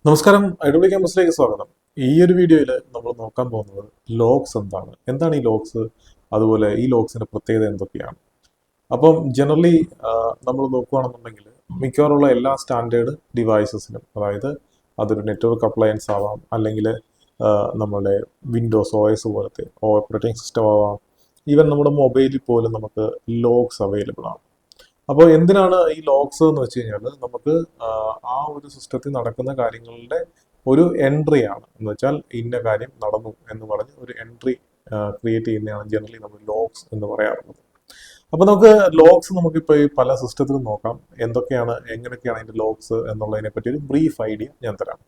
നമസ്കാരം, ഐഡബ്ല്യു ക്യാമ്പസിലേക്ക് സ്വാഗതം. ഈ ഒരു വീഡിയോയിൽ നമ്മൾ നോക്കാൻ പോകുന്നത് ലോഗ്സ് എന്താണ് ഈ ലോഗ്സ്, അതുപോലെ ഈ ലോഗ്സിന്റെ പ്രത്യേകത എന്തൊക്കെയാണ്. അപ്പം ജനറലി നമ്മൾ നോക്കുകയാണെന്നുണ്ടെങ്കിൽ മിക്കവാറുള്ള എല്ലാ സ്റ്റാൻഡേർഡ് ഡിവൈസസിനും, അതായത് അതൊരു നെറ്റ്വർക്ക് അപ്ലയൻസ് ആവാം, അല്ലെങ്കിൽ നമ്മുടെ വിൻഡോസ് OS പോലത്തെ ഓപ്പറേറ്റിംഗ് സിസ്റ്റം ആവാം, ഈവൻ നമ്മുടെ മൊബൈലിൽ പോലും നമുക്ക് ലോഗ്സ് അവൈലബിൾ ആണ്. അപ്പോൾ എന്തിനാണ് ഈ ലോഗ്സ് എന്ന് വെച്ച് കഴിഞ്ഞാൽ നമുക്ക് ആ ഒരു സിസ്റ്റത്തിൽ നടക്കുന്ന കാര്യങ്ങളുടെ ഒരു എൻട്രി ആണ്. എന്ന് വെച്ചാൽ ഇന്ന കാര്യം നടന്നു എന്ന് പറഞ്ഞ് ഒരു എൻട്രി ക്രിയേറ്റ് ചെയ്യുന്നതാണ് ജനറലി നമ്മൾ ലോഗ്സ് എന്ന് പറയാറുള്ളത്. അപ്പോൾ നമുക്കിപ്പോൾ ഈ പല സിസ്റ്റത്തിലും നോക്കാം എങ്ങനെയൊക്കെയാണ് അതിൻ്റെ ലോഗ്സ് എന്നുള്ളതിനെ പറ്റി ഒരു ബ്രീഫ് ഐഡിയ ഞാൻ തരാം.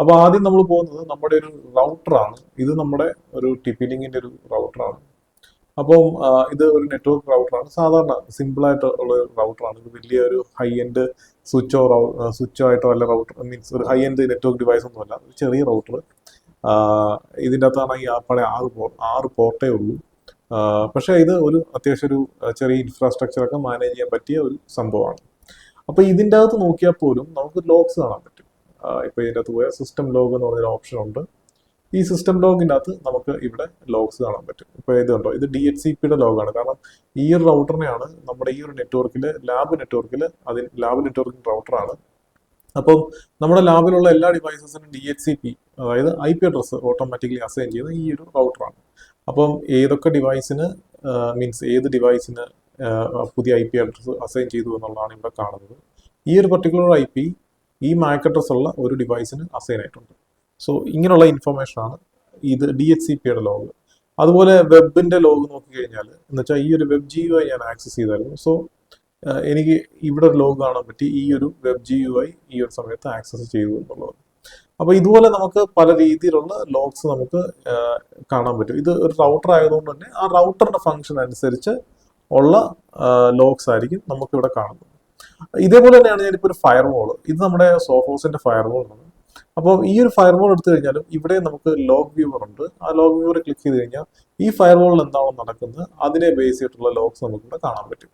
അപ്പോൾ ആദ്യം നമ്മൾ പോകുന്നത് നമ്മുടെ ഒരു റൗട്ടറാണ്. ഇത് നമ്മുടെ ഒരു TP-Linkന്റെ ഒരു റൗട്ടറാണ്. അപ്പം ഇത് ഒരു നെറ്റ്വർക്ക് റൗട്ടറാണ്. സാധാരണ സിമ്പിൾ ആയിട്ട് ഉള്ള ഒരു റൗട്ടറാണ്. ഇത് വലിയ ഒരു ഹൈ എൻഡ് സ്വിച്ചോ ആയിട്ടോ അല്ല, റൗട്ടർ മീൻസ് ഒരു ഹൈ എൻഡ് നെറ്റ്വർക്ക് ഡിവൈസ് ഒന്നുമല്ല, ഒരു ചെറിയ റൗട്ടർ. ഇതിൻ്റെ അകത്താണെങ്കിൽ ആപ്പാടെ 6 പോർട്ടേ ഉള്ളൂ. പക്ഷേ ഇത് ഒരു അത്യാവശ്യം ഒരു ചെറിയ ഇൻഫ്രാസ്ട്രക്ചറൊക്കെ മാനേജ് ചെയ്യാൻ പറ്റിയ ഒരു സംഭവമാണ്. അപ്പോൾ ഇതിൻ്റെ അകത്ത് നോക്കിയാൽ പോലും നമുക്ക് ലോഗ്സ് കാണാൻ പറ്റും. ഇപ്പോൾ ഇതിൻ്റെ അകത്ത് പോയാൽ സിസ്റ്റം ലോഗ് എന്ന് പറഞ്ഞൊരു ഓപ്ഷൻ ഉണ്ട്. ഈ സിസ്റ്റം ലോഗിൻ്റെ അകത്ത് നമുക്ക് ഇവിടെ ലോഗ്സ് കാണാൻ പറ്റും. ഇപ്പോൾ ഇതുണ്ടോ, ഇത് DHCPയുടെ ലോഗാണ്. കാരണം ഈ ഒരു റൗട്ടറിനെയാണ് നമ്മുടെ ഈ ഒരു നെറ്റ്വർക്കിൽ ലാബ് നെറ്റ്വർക്കിംഗ് റൗട്ടറാണ്. അപ്പം നമ്മുടെ ലാബിലുള്ള എല്ലാ ഡിവൈസസിനും DHCP, അതായത് IP അഡ്രസ്സ് ഓട്ടോമാറ്റിക്കലി അസൈൻ ചെയ്യുന്ന ഈ ഒരു റൗട്ടറാണ്. അപ്പം ഏത് ഡിവൈസിന് പുതിയ IP അഡ്രസ്സ് അസൈൻ ചെയ്തു എന്നുള്ളതാണ് ഇവിടെ കാണുന്നത്. ഈ ഒരു പർട്ടിക്കുലർ IP ഈ MAC അഡ്രസ് ഉള്ള ഒരു ഡിവൈസിന് അസൈൻ ആയിട്ടുണ്ട്. സോ ഇങ്ങനെയുള്ള ഇൻഫർമേഷനാണ് ഇത് DHCPയുടെ ലോഗ്. അതുപോലെ വെബിൻ്റെ ലോഗ് നോക്കിക്കഴിഞ്ഞാൽ എന്ന് വെച്ചാൽ ഈ ഒരു വെബ് GUI ഞാൻ ആക്സസ് ചെയ്തായിരുന്നു. സോ എനിക്ക് ഇവിടെ ഒരു ലോഗ് കാണാൻ പറ്റി, ഈ ഒരു വെബ് GUI ഈ ഒരു സമയത്ത് ആക്സസ് ചെയ്തു എന്നുള്ളത്. അപ്പോൾ ഇതുപോലെ നമുക്ക് പല രീതിയിലുള്ള ലോഗ്സ് നമുക്ക് കാണാൻ പറ്റും. ഇത് ഒരു റൗട്ടർ ആയതുകൊണ്ട് തന്നെ ആ റൗട്ടറിന്റെ ഫംഗ്ഷൻ അനുസരിച്ച് ഉള്ള ലോഗ്സ് ആയിരിക്കും നമുക്കിവിടെ കാണുന്നത്. ഇതേപോലെ തന്നെയാണ് ഞാനിപ്പോൾ ഒരു ഫയർവാൾ, ഇത് നമ്മുടെ സോഫോസിന്റെ ഫയർവാൾ ആണ്. അപ്പോൾ ഈ ഒരു ഫയർവാൾ എടുത്തു കഴിഞ്ഞാലും ഇവിടെ നമുക്ക് ലോഗ് വ്യൂവർ ഉണ്ട്. ആ ലോഗ് വ്യൂവർ ക്ലിക്ക് ചെയ്ത് കഴിഞ്ഞാൽ ഈ ഫയർവാളിൽ എന്താണോ നടക്കുന്നത് അതിനെ ബേസ് ചെയ്തിട്ടുള്ള ലോഗ്സ് നമുക്കിവിടെ കാണാൻ പറ്റും.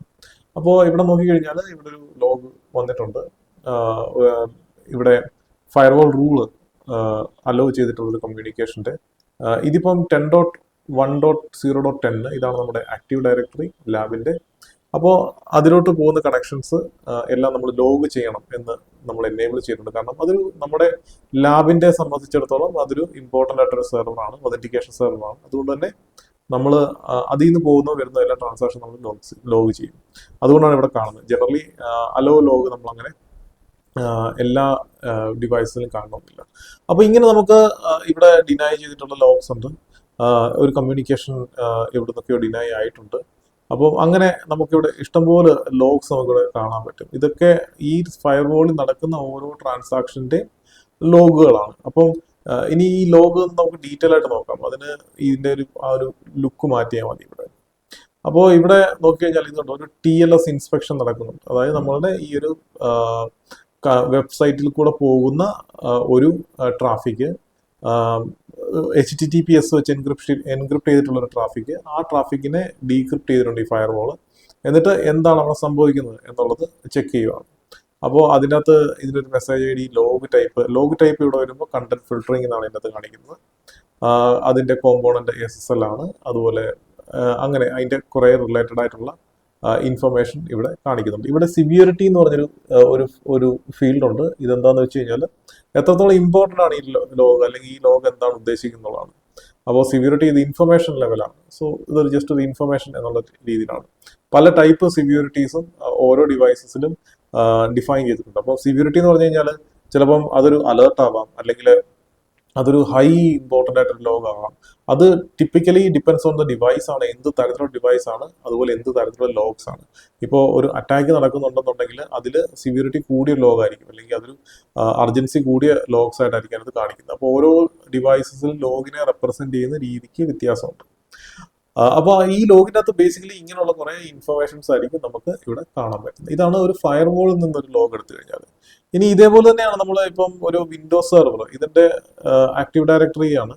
അപ്പോൾ ഇവിടെ നോക്കിക്കഴിഞ്ഞാൽ ഇവിടെ ഒരു ലോഗ് വന്നിട്ടുണ്ട്. ഇവിടെ ഫയർവാൾ റൂള് അലോ ചെയ്തിട്ടുള്ളൊരു കമ്മ്യൂണിക്കേഷൻ്റെ ഇതിപ്പം 10.1.0.10 ഇതാണ് നമ്മുടെ ആക്റ്റീവ് ഡയറക്ടറി ലാബിൻ്റെ. അപ്പോൾ അതിലോട്ട് പോകുന്ന കണക്ഷൻസ് എല്ലാം നമ്മൾ ലോഗ് ചെയ്യണം എന്ന് നമ്മൾ എനേബിൾ ചെയ്തിട്ടുണ്ട്. കാരണം അതൊരു നമ്മുടെ ലാബിൻ്റെ സംബന്ധിച്ചിടത്തോളം അതൊരു ഇമ്പോർട്ടൻ്റ് ആയിട്ടൊരു സെർവറാണ്, ഒതന്റിക്കേഷൻ സെർവറാണ്. അതുകൊണ്ട് തന്നെ നമ്മൾ അതിൽ നിന്ന് വരുന്ന എല്ലാ ട്രാൻസാക്ഷൻ നമ്മൾ ലോഗ് ചെയ്യും. അതുകൊണ്ടാണ് ഇവിടെ കാണുന്നത്. ജനറലി അലോ ലോഗ് നമ്മളങ്ങനെ എല്ലാ ഡിവൈസിലും കാണണമെന്നില്ല. അപ്പോൾ ഇങ്ങനെ നമുക്ക് ഇവിടെ ഡിനൈ ചെയ്തിട്ടുള്ള ലോഗ്സ് ഉണ്ട്. ഒരു കമ്മ്യൂണിക്കേഷൻ എവിടെ നിന്നൊക്കെയോ ഡിനൈ ആയിട്ടുണ്ട്. അപ്പോൾ അങ്ങനെ നമുക്കിവിടെ ഇഷ്ടംപോലെ ലോഗ്സ് നമുക്കിവിടെ കാണാൻ പറ്റും. ഇതൊക്കെ ഈ ഫയർവാളിൽ നടക്കുന്ന ഓരോ ട്രാൻസാക്ഷൻ്റെ ലോഗുകളാണ്. അപ്പം ഇനി ഈ ലോഗ് നമുക്ക് ഡീറ്റെയിൽ ആയിട്ട് നോക്കാം. അതിന് ഇതിൻ്റെ ഒരു ലുക്ക് മാറ്റിയാൽ മതി ഇവിടെ. അപ്പോൾ ഇവിടെ നോക്കിക്കഴിഞ്ഞാൽ ഇതുണ്ട്, ഒരു TLS ഇൻസ്പെക്ഷൻ നടക്കുന്നുണ്ട്. അതായത് നമ്മളുടെ ഈ ഒരു വെബ്സൈറ്റിൽ കൂടെ പോകുന്ന ഒരു ട്രാഫിക് HTTPS വെച്ച് എൻക്രിപ്റ്റ് ചെയ്തിട്ടുള്ള ഒരു ട്രാഫിക്, ആ ട്രാഫിക്കിനെ ഡീക്രിപ്റ്റ് ചെയ്തിട്ടുണ്ട് ഈ ഫയർവാൾ. എന്നിട്ട് എന്താണ് അവിടെ സംഭവിക്കുന്നത് എന്നുള്ളത് ചെക്ക് ചെയ്യുകയാണ്. അപ്പോൾ അതിനകത്ത് ഇതിനൊരു മെസ്സേജ് ID ലോഗ് ടൈപ്പ് ഇവിടെ വരുമ്പോൾ കണ്ടന്റ് ഫിൽട്ടറിംഗ് എന്നാണ് ഇതിനകത്ത് കാണിക്കുന്നത്. അതിൻ്റെ കോമ്പോണന്റ് SSL ആണ്. അതുപോലെ അങ്ങനെ അതിൻ്റെ കുറേ റിലേറ്റഡ് ആയിട്ടുള്ള ഇൻഫർമേഷൻ ഇവിടെ കാണിക്കുന്നുണ്ട്. ഇവിടെ സിവിയറിറ്റി എന്ന് പറഞ്ഞൊരു ഒരു ഫീൽഡ് ഉണ്ട്. ഇതെന്താണെന്ന് വെച്ച് കഴിഞ്ഞാൽ എത്രത്തോളം ഇമ്പോർട്ടൻ്റ് ആണ് ഈ ലോഗ്, അല്ലെങ്കിൽ ഈ ലോഗ് എന്താണ് ഉദ്ദേശിക്കുന്നതാണ്. അപ്പോൾ സിവിയറിറ്റി ഇത് ഇൻഫർമേഷൻ ലെവലാണ്. സോ ഇതൊരു ജസ്റ്റ് ഒരു ഇൻഫർമേഷൻ എന്നുള്ള രീതിയിലാണ്. പല ടൈപ്പ് സിവിയറിറ്റീസും ഓരോ ഡിവൈസസിലും ഡിഫൈൻ ചെയ്തിട്ടുണ്ട്. അപ്പോൾ സിവിയറിറ്റി എന്ന് പറഞ്ഞു കഴിഞ്ഞാൽ ചിലപ്പം അതൊരു അലേർട്ട് ആവാം, അല്ലെങ്കിൽ അതൊരു ഹൈ ഇമ്പോർട്ടൻ്റ് ആയിട്ടൊരു ലോഗ് ആവാം. അത് typically depends on the device ആണ്, എന്ത് തരത്തിലുള്ള ഡിവൈസ് ആണ്, അതുപോലെ എന്ത് തരത്തിലുള്ള ലോഗ്സ് ആണ്. ഇപ്പോൾ ഒരു അറ്റാക്ക് നടക്കുന്നുണ്ടെന്നുണ്ടെങ്കിൽ അതിൽ സിവിയറിറ്റി കൂടിയ ലോഗ് ആയിരിക്കും, അല്ലെങ്കിൽ അതൊരു അർജൻസി കൂടിയ ലോഗ്സ് ആയിട്ടായിരിക്കും അത് കാണിക്കുന്നത്. അപ്പോൾ ഓരോ ഡിവൈസസിലും ലോഗിനെ റെപ്രസെന്റ് ചെയ്യുന്ന രീതിക്ക് വ്യത്യാസമുണ്ട്. അപ്പോൾ ഈ ലോഗിൻ്റെ അകത്ത് ബേസിക്കലി ഇങ്ങനെയുള്ള കുറേ ഇൻഫർമേഷൻസ് ആയിരിക്കും നമുക്ക് ഇവിടെ കാണാൻ പറ്റുന്നത്. ഇതാണ് ഒരു ഫയർവാളിൽ നിന്നൊരു ലോഗ് എടുത്തു കഴിഞ്ഞാൽ. ഇനി ഇതേപോലെ തന്നെയാണ് നമ്മൾ ഇപ്പം ഒരു വിൻഡോസ് സെർവർ, ഇതിന്റെ ആക്റ്റീവ് ഡയറക്ടറി ആണ്.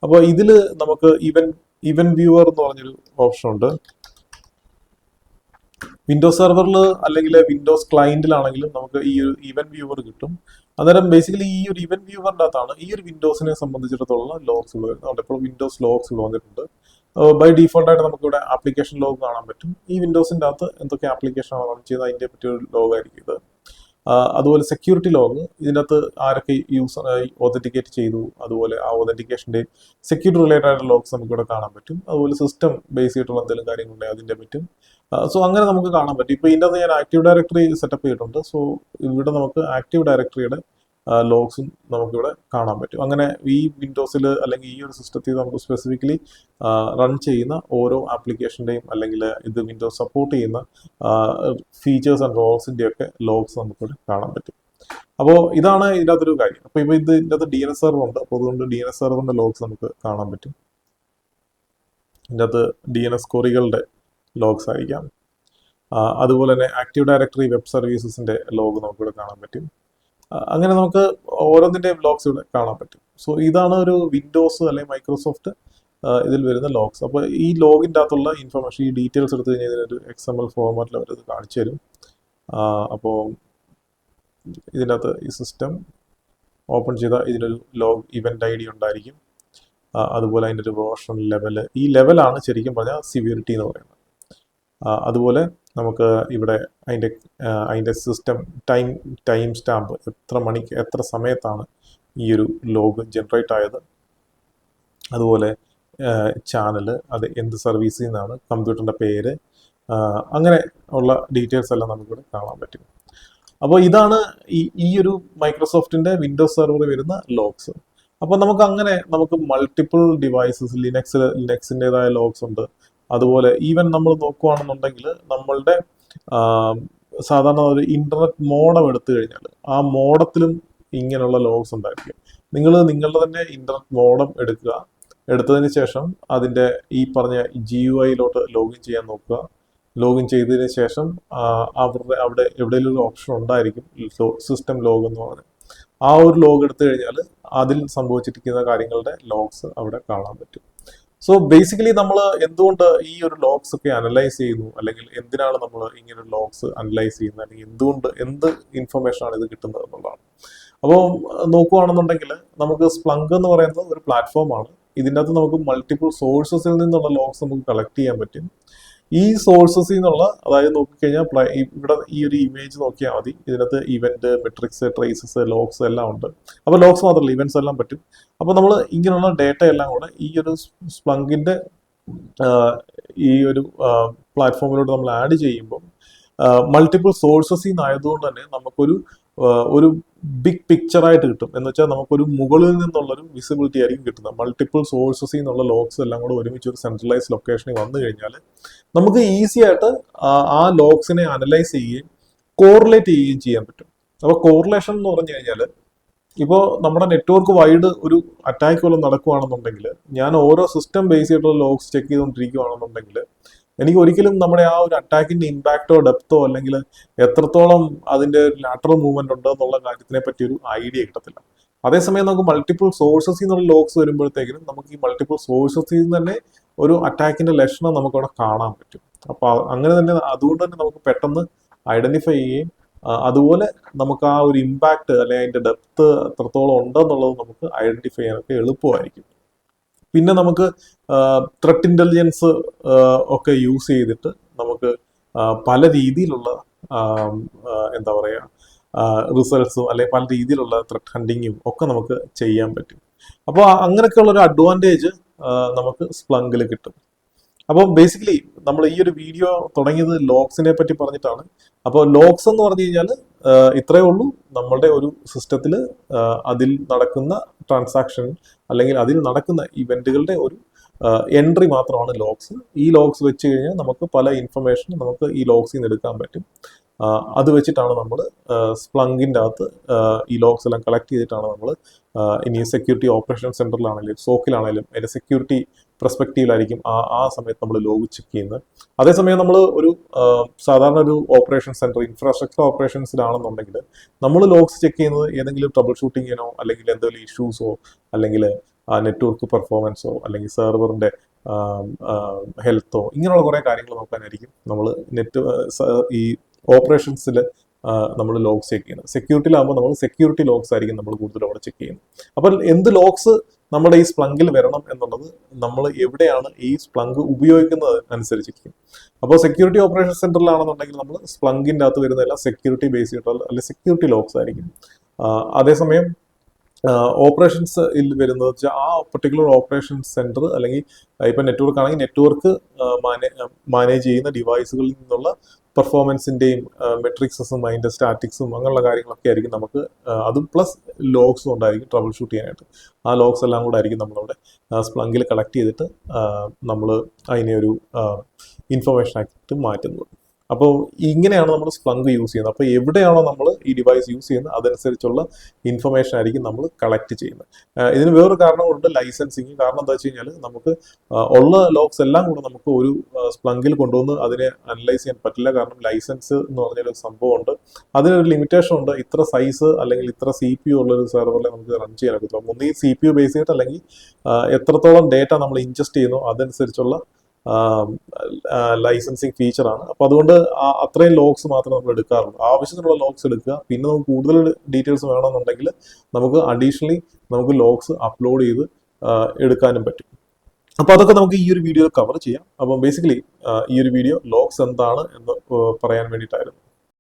അപ്പോൾ ഇതിൽ നമുക്ക് ഇവൻ വ്യൂവർ എന്ന് പറഞ്ഞൊരു ഓപ്ഷൻ ഉണ്ട്. വിൻഡോസ് സെർവറിൽ അല്ലെങ്കിൽ വിൻഡോസ് ക്ലയന്റിലാണെങ്കിലും നമുക്ക് ഈ ഒരു ഇവന്റ് വ്യൂവർ കിട്ടും. അന്നേരം ബേസിക്കലി ഈ ഒരു ഇവന്റ് വ്യൂവറിൻ്റെ അകത്താണ് ഈ ഒരു വിൻഡോസിനെ സംബന്ധിച്ചിടത്തോളം ലോഗ്സ് വരുന്നത്. ഇപ്പോൾ വിൻഡോസ് ലോഗ്സ് വന്നിട്ടുണ്ട്. ബൈ ഡീഫോൾട്ട് ആയിട്ട് നമുക്ക് ഇവിടെ ആപ്ലിക്കേഷൻ ലോഗ് കാണാൻ പറ്റും. ഈ വിൻഡോസിൻ്റെ അകത്ത് എന്തൊക്കെ ആപ്ലിക്കേഷനാണ് റൺ ചെയ്ത് അതിൻ്റെ പറ്റിയ ഒരു ലോഗ് ആയിരിക്കും ഇത്. അതുപോലെ സെക്യൂരിറ്റി ലോഗ്, ഇതിൻ്റെ അകത്ത് ആരൊക്കെ യൂസർ ഒതന്റിക്കേറ്റ് ചെയ്തു, അതുപോലെ ആ ഒതന്റിക്കേഷൻ്റെ സെക്യൂരിറ്റി റിലേറ്റഡ് ആയിട്ടുള്ള ലോഗ്സ് നമുക്ക് ഇവിടെ കാണാൻ പറ്റും. അതുപോലെ സിസ്റ്റം ബേസ് ചെയ്തിട്ടുള്ള എന്തെങ്കിലും കാര്യങ്ങളുണ്ടെങ്കിൽ അതിൻ്റെ പറ്റും. സോ അങ്ങനെ നമുക്ക് കാണാൻ പറ്റും. ഇപ്പോൾ ഇതിൻ്റെ അകത്ത് ഞാൻ ആക്റ്റീവ് ഡയറക്ടറി സെറ്റപ്പ് ചെയ്തിട്ടുണ്ട്. സോ ഇവിടെ നമുക്ക് ആക്റ്റീവ് ഡയറക്ടറിയുടെ ലോഗ്സും നമുക്കിവിടെ കാണാൻ പറ്റും. അങ്ങനെ ഈ വിൻഡോസിൽ അല്ലെങ്കിൽ ഈ ഒരു സിസ്റ്റത്തിൽ നമുക്ക് സ്പെസിഫിക്കലി റൺ ചെയ്യുന്ന ഓരോ ആപ്ലിക്കേഷൻ്റെയും അല്ലെങ്കിൽ ഇത് വിൻഡോസ് സപ്പോർട്ട് ചെയ്യുന്ന ഫീച്ചേഴ്സ് ആൻഡ് റോൾസിൻ്റെ ഒക്കെ ലോഗ്സ് നമുക്കിവിടെ കാണാൻ പറ്റും. അപ്പോൾ ഇതാണ് ഇതിൻ്റെ അകത്തൊരു കാര്യം. അപ്പോൾ ഇപ്പോൾ ഇതിൻ്റെ അകത്ത് DNS സെർവർ ഉണ്ട്. അപ്പോൾ അതുകൊണ്ട് DNS സെർവറിൻ്റെ ലോഗ്സ് നമുക്ക് കാണാൻ പറ്റും. ഇതിൻ്റെ അകത്ത് DNS ക്വറികളുടെ ലോഗ്സ് ആയിരിക്കാം. അതുപോലെ തന്നെ ആക്റ്റീവ് ഡയറക്ടറി വെബ് സർവീസസിൻ്റെ ലോഗ് നമുക്കിവിടെ കാണാൻ പറ്റും. അങ്ങനെ നമുക്ക് ഓരോന്നിൻ്റെയും ലോഗ്സ് ഇവിടെ കാണാൻ പറ്റും. സോ ഇതാണ് ഒരു വിൻഡോസ് അല്ലെങ്കിൽ മൈക്രോസോഫ്റ്റ് ഇതിൽ വരുന്ന ലോഗ്സ്. അപ്പോൾ ഈ ലോഗിൻ്റെ അകത്തുള്ള ഇൻഫർമേഷൻ, ഈ ഡീറ്റെയിൽസ് എടുത്ത് കഴിഞ്ഞാൽ ഇതിനൊരു XML ഫോർമാറ്റിൽ അവരത് കാണിച്ചു തരും. അപ്പോൾ ഇതിൻ്റെ അകത്ത് ഈ സിസ്റ്റം ഓപ്പൺ ചെയ്താൽ ഇതിനൊരു ലോഗ് ഇവൻ്റ് ID ഉണ്ടായിരിക്കും. അതുപോലെ അതിൻ്റെ ഒരു വേർഷൻ ലെവല്, ഈ ലെവലാണ് ശരിക്കും പറഞ്ഞാൽ സിവിയറിറ്റി എന്ന് പറയുന്നത്. അതുപോലെ നമുക്ക് ഇവിടെ അതിൻ്റെ സിസ്റ്റം ടൈം സ്റ്റാമ്പ്, എത്ര മണിക്ക് എത്ര സമയത്താണ് ഈ ഒരു ലോഗ് ജനറേറ്റ് ആയത്, അതുപോലെ ചാനല്, അത് എന്ത് സർവീസിൽ നിന്നാണ്, കമ്പ്യൂട്ടറിൻ്റെ പേര്, അങ്ങനെ ഉള്ള ഡീറ്റെയിൽസ് എല്ലാം നമുക്കിവിടെ കാണാൻ പറ്റും. അപ്പോൾ ഇതാണ് ഈ ഒരു മൈക്രോസോഫ്റ്റിൻ്റെ വിൻഡോസ് സെർവർ വരുന്ന ലോഗ്സ്. അപ്പോൾ നമുക്ക് മൾട്ടിപ്പിൾ ഡിവൈസസ്, ലിനക്സിൻ്റെതായ ലോഗ്സ് ഉണ്ട്. അതുപോലെ ഈവൻ നമ്മൾ നോക്കുകയാണെന്നുണ്ടെങ്കിൽ നമ്മളുടെ സാധാരണ ഒരു ഇന്റർനെറ്റ് മോഡം എടുത്തു കഴിഞ്ഞാൽ ആ മോഡത്തിലും ഇങ്ങനെയുള്ള ലോഗ്സ് ഉണ്ടായിരിക്കും. നിങ്ങളുടെ തന്നെ ഇന്റർനെറ്റ് മോഡം എടുത്തതിന് ശേഷം അതിൻ്റെ ഈ പറഞ്ഞ GUI-ലോട്ട് ലോഗിൻ ചെയ്യാൻ നോക്കുക. ലോഗിൻ ചെയ്തതിന് ശേഷം അവിടെ എവിടെയെങ്കിലും ഒരു ഓപ്ഷൻ ഉണ്ടായിരിക്കും സിസ്റ്റം ലോഗ് എന്ന് പറഞ്ഞ്. ആ ഒരു ലോഗ് എടുത്തു കഴിഞ്ഞാൽ അതിൽ സംഭവിച്ചിരിക്കുന്ന കാര്യങ്ങളുടെ ലോഗ്സ് അവിടെ കാണാൻ പറ്റും. സോ ബേസിക്കലി നമ്മൾ എന്തുകൊണ്ട് ഈ ഒരു ലോഗ്സ് ഒക്കെ അനലൈസ് ചെയ്യുന്നു, അല്ലെങ്കിൽ എന്തിനാണ് നമ്മൾ ഇങ്ങനെ ലോഗ്സ് അനലൈസ് ചെയ്യുന്നത്, അല്ലെങ്കിൽ എന്ത് ഇൻഫർമേഷൻ ആണ് ഇത് കിട്ടുന്നത് എന്നുള്ളതാണ്. അപ്പോൾ നോക്കുകയാണെന്നുണ്ടെങ്കിൽ നമുക്ക് സ്പ്ലങ്ക് എന്ന് പറയുന്നത് ഒരു പ്ലാറ്റ്ഫോമാണ്. ഇതിൻ്റെ അകത്ത് നമുക്ക് മൾട്ടിപ്പിൾ സോഴ്സസിൽ നിന്നുള്ള ലോഗ്സ് നമുക്ക് കളക്ട് ചെയ്യാൻ പറ്റും. ഈ സോഴ്സസിൽ നിന്നുള്ള, അതായത് നോക്കിക്കഴിഞ്ഞാൽ ഇവിടെ ഈ ഒരു ഇമേജ് നോക്കിയാൽ മതി. ഇതിനകത്ത് ഇവന്റ്, മെട്രിക്സ്, ട്രേസസ്, ലോഗ്സ് എല്ലാം ഉണ്ട്. അപ്പോൾ ലോഗ്സ് മാത്രമല്ല ഇവന്റ്സ് എല്ലാം പറ്റും. അപ്പോൾ നമ്മൾ ഇങ്ങനെയുള്ള ഡേറ്റ എല്ലാം കൂടെ ഈ ഒരു സ്പ്ലങ്കിന്റെ ഈ ഒരു പ്ലാറ്റ്ഫോമിലോട്ട് നമ്മൾ ആഡ് ചെയ്യുമ്പോൾ മൾട്ടിപ്പിൾ സോഴ്സസിൽ നിന്നായതുകൊണ്ട് തന്നെ നമുക്കൊരു ബിഗ് പിക്ചറായിട്ട് കിട്ടും. എന്ന് വെച്ചാൽ നമുക്കൊരു മുകളിൽ നിന്നുള്ളൊരു വിസിബിലിറ്റി ആയിരിക്കും കിട്ടുന്നത്. മൾട്ടിപ്പിൾ സോഴ്സസിൽ നിന്നുള്ള ലോഗ്സ് എല്ലാം കൂടെ ഒരുമിച്ച് ഒരു സെൻട്രലൈസ് ലൊക്കേഷനിൽ വന്നു കഴിഞ്ഞാൽ നമുക്ക് ഈസി ആയിട്ട് ആ ലോഗ്സിനെ അനലൈസ് ചെയ്യുകയും കോറിലേറ്റ് ചെയ്യുകയും ചെയ്യാൻ പറ്റും. അപ്പോൾ കോറിലേഷൻ എന്ന് പറഞ്ഞു കഴിഞ്ഞാൽ, ഇപ്പോൾ നമ്മുടെ നെറ്റ്വർക്ക് വൈഡ് ഒരു അറ്റാക്ക് വല്ലതും നടക്കുകയാണെന്നുണ്ടെങ്കിൽ, ഞാൻ ഓരോ സിസ്റ്റം ബേസ് ചെയ്തിട്ടുള്ള ലോഗ്സ് ചെക്ക് ചെയ്തുകൊണ്ടിരിക്കുകയാണെന്നുണ്ടെങ്കിൽ എനിക്ക് ഒരിക്കലും നമ്മുടെ ആ ഒരു അറ്റാക്കിന്റെ ഇമ്പാക്റ്റോ ഡെപ്തോ അല്ലെങ്കിൽ എത്രത്തോളം അതിന്റെ ലാറ്ററൽ മൂവ്മെന്റ് ഉണ്ട് എന്നുള്ള കാര്യത്തിനെ പറ്റി ഒരു ഐഡിയ കിട്ടത്തില്ല. അതേസമയം നമുക്ക് മൾട്ടിപ്പിൾ സോഴ്സസിൽ നിന്നുള്ള ലോഗ്സ് വരുമ്പോഴത്തേക്കിനും നമുക്ക് ഈ മൾട്ടിപ്പിൾ സോഴ്സസിൽ നിന്ന് തന്നെ ഒരു അറ്റാക്കിന്റെ ലക്ഷണം നമുക്ക് അവിടെ കാണാൻ പറ്റും. അപ്പൊ അങ്ങനെ തന്നെ അതുകൊണ്ട് തന്നെ നമുക്ക് പെട്ടെന്ന് ഐഡന്റിഫൈ ചെയ്യുകയും അതുപോലെ നമുക്ക് ആ ഒരു ഇമ്പാക്ട് അല്ലെങ്കിൽ അതിന്റെ ഡെപ്ത് എത്രത്തോളം ഉണ്ടെന്നുള്ളത് നമുക്ക് ഐഡന്റിഫൈ ചെയ്യാനൊക്കെ എളുപ്പമായിരിക്കും. പിന്നെ നമുക്ക് ത്രെറ്റ് ഇന്റലിജൻസ് ഒക്കെ യൂസ് ചെയ്തിട്ട് നമുക്ക് പല രീതിയിലുള്ള എന്താ പറയുക റിസൾട്ട്സും അല്ലെങ്കിൽ പല രീതിയിലുള്ള ത്രെറ്റ് ഹണ്ടിങ്ങും ഒക്കെ നമുക്ക് ചെയ്യാൻ പറ്റും. അപ്പോൾ അങ്ങനെയൊക്കെയുള്ള ഒരു അഡ്വാൻറ്റേജ് നമുക്ക് സ്പ്ലങ്കിൽ കിട്ടും. അപ്പോൾ ബേസിക്കലി നമ്മൾ ഈ ഒരു വീഡിയോ തുടങ്ങിയത് ലോഗ്സിനെ പറ്റി പറഞ്ഞിട്ടാണ്. അപ്പോൾ ലോഗ്സ് എന്ന് പറഞ്ഞു കഴിഞ്ഞാൽ ഇത്രയേ ഉള്ളൂ. നമ്മളുടെ ഒരു സിസ്റ്റത്തിൽ അതിൽ നടക്കുന്ന ട്രാൻസാക്ഷൻ അല്ലെങ്കിൽ അതിൽ നടക്കുന്ന ഇവന്റുകളുടെ ഒരു എൻട്രി മാത്രമാണ് ലോഗ്സ്. ഈ ലോഗ്സ് വെച്ച് കഴിഞ്ഞാൽ നമുക്ക് പല ഇൻഫർമേഷൻ നമുക്ക് ഈ ലോഗ്സിൽ നിന്ന് എടുക്കാൻ പറ്റും. അത് വെച്ചിട്ടാണ് നമ്മൾ സ്പ്ലങ്കിൻ്റെ അകത്ത് ഈ ലോഗ്സ് എല്ലാം കളക്ട് ചെയ്തിട്ടാണ് നമ്മൾ ഇനി സെക്യൂരിറ്റി ഓപ്പറേഷൻ സെന്ററിലാണെങ്കിലും സോക്കിലാണെങ്കിലും അതിൻ്റെ സെക്യൂരിറ്റി പെർസ്പെക്റ്റീവിലായിരിക്കും ആ സമയത്ത് നമ്മൾ ലോഗ് ചെക്ക് ചെയ്യുന്നത്. അതേസമയം നമ്മൾ ഒരു സാധാരണ ഒരു ഓപ്പറേഷൻ സെന്റർ ഇൻഫ്രാസ്ട്രക്ചർ ഓപ്പറേഷൻസിലാണെന്നുണ്ടെങ്കിൽ നമ്മൾ ലോഗ്സ് ചെക്ക് ചെയ്യുന്നത് ഏതെങ്കിലും ട്രബിൾ ഷൂട്ടിങ്ങിനോ അല്ലെങ്കിൽ എന്തെങ്കിലും ഇഷ്യൂസോ അല്ലെങ്കിൽ നെറ്റ്വർക്ക് പെർഫോമൻസോ അല്ലെങ്കിൽ സെർവറിന്റെ ഹെൽത്തോ ഇങ്ങനെയുള്ള കുറേ കാര്യങ്ങൾ നോക്കാനായിരിക്കും നമ്മൾ ഈ ഓപ്പറേഷൻസിൽ നമ്മൾ ലോക്സ് ചെക്ക് ചെയ്യുന്നത്. സെക്യൂരിറ്റിയിലാകുമ്പോൾ നമ്മൾ സെക്യൂരിറ്റി ലോക്സ് ആയിരിക്കും നമ്മൾ കൂടുതൽ അവിടെ ചെക്ക് ചെയ്യുന്നത്. അപ്പോൾ എന്ത് ലോക്സ് നമ്മുടെ ഈ സ്പ്ലങ്കിൽ വരണം എന്നുള്ളത് നമ്മൾ എവിടെയാണ് ഈ സ്പ്ലങ്ക് ഉപയോഗിക്കുന്നത് അനുസരിച്ചിരിക്കും. അപ്പോൾ സെക്യൂരിറ്റി ഓപ്പറേഷൻ സെന്ററിലാണെന്നുണ്ടെങ്കിൽ നമ്മൾ സ്പ്ലങ്കിൻ്റെ അകത്ത് വരുന്നതെല്ലാം സെക്യൂരിറ്റി ബേസ് ചെയ്തിട്ടുള്ള അല്ലെങ്കിൽ സെക്യൂരിറ്റി ലോക്സ് ആയിരിക്കും. അതേസമയം ഓപ്പറേഷൻസ് വരുന്നത് വെച്ചാൽ ആ പർട്ടിക്കുലർ ഓപ്പറേഷൻ സെന്റർ അല്ലെങ്കിൽ ഇപ്പം നെറ്റ്വർക്ക് ആണെങ്കിൽ നെറ്റ്വർക്ക് മാനേജ് ചെയ്യുന്ന ഡിവൈസുകളിൽ നിന്നുള്ള പെർഫോമൻസിൻ്റെയും മെട്രിക്സും അതിൻ്റെ സ്റ്റാറ്റിക്സും അങ്ങനെയുള്ള കാര്യങ്ങളൊക്കെ ആയിരിക്കും നമുക്ക് അതും പ്ലസ് ലോഗ്സും ഉണ്ടായിരിക്കും ട്രബിൾ ഷൂട്ട് ചെയ്യാനായിട്ട്. ആ ലോഗ്സ് എല്ലാം കൂടെ ആയിരിക്കും നമ്മളവിടെ സ്പ്ലങ്കിൽ കളക്ട് ചെയ്തിട്ട് നമ്മൾ അതിനെ ഒരു ഇൻഫർമേഷൻ ആയിട്ട് മാറ്റുന്നത്. അപ്പോൾ ഇങ്ങനെയാണ് നമ്മൾ സ്പ്ലങ്ക് യൂസ് ചെയ്യുന്നത്. അപ്പോൾ എവിടെയാണോ നമ്മൾ ഈ ഡിവൈസ് യൂസ് ചെയ്യുന്നത് അതനുസരിച്ചുള്ള ഇൻഫർമേഷൻ ആയിരിക്കും നമ്മൾ കളക്ട് ചെയ്യുന്നത്. ഇതിന് വേറൊരു കാരണമുണ്ട്, ലൈസൻസിങ്. കാരണം എന്താ വെച്ച് കഴിഞ്ഞാൽ നമുക്ക് ഉള്ള ലോക്സ് എല്ലാം കൂടെ നമുക്ക് ഒരു സ്പ്ലങ്കിൽ കൊണ്ടുവന്ന് അതിനെ അനലൈസ് ചെയ്യാൻ പറ്റില്ല. കാരണം ലൈസൻസ് എന്ന് പറഞ്ഞൊരു സംഭവമുണ്ട്, അതിനൊരു ലിമിറ്റേഷൻ ഉണ്ട്. ഇത്ര സൈസ് അല്ലെങ്കിൽ ഇത്ര CPU ഉള്ളൊരു സെർവറിൽ നമുക്ക് റൺ ചെയ്യാൻ പറ്റില്ല. ഒന്നീ CPU ബേസ് ചെയ്തിട്ട് അല്ലെങ്കിൽ എത്രത്തോളം ഡേറ്റ നമ്മൾ ഇൻജസ്റ്റ് ചെയ്യുന്നു അതനുസരിച്ചുള്ള ലൈസൻസിങ് ഫീച്ചറാണ്. അപ്പോൾ അതുകൊണ്ട് അത്രയും ലോഗ്സ് മാത്രമേ നമ്മൾ എടുക്കാറുള്ളൂ. ആവശ്യത്തിനുള്ള ലോഗ്സ് എടുക്കുക. പിന്നെ നമുക്ക് കൂടുതൽ ഡീറ്റെയിൽസ് വേണമെന്നുണ്ടെങ്കിൽ നമുക്ക് അഡീഷണലി നമുക്ക് ലോഗ്സ് അപ്ലോഡ് ചെയ്ത് എടുക്കാനും പറ്റും. അപ്പോൾ അതൊക്കെ നമുക്ക് ഈ ഒരു വീഡിയോയിൽ കവർ ചെയ്യാം. അപ്പം ബേസിക്കലി ഈ ഒരു വീഡിയോ ലോഗ്സ് എന്താണ് എന്ന് പറയാൻ വേണ്ടിയിട്ടായിരുന്നു.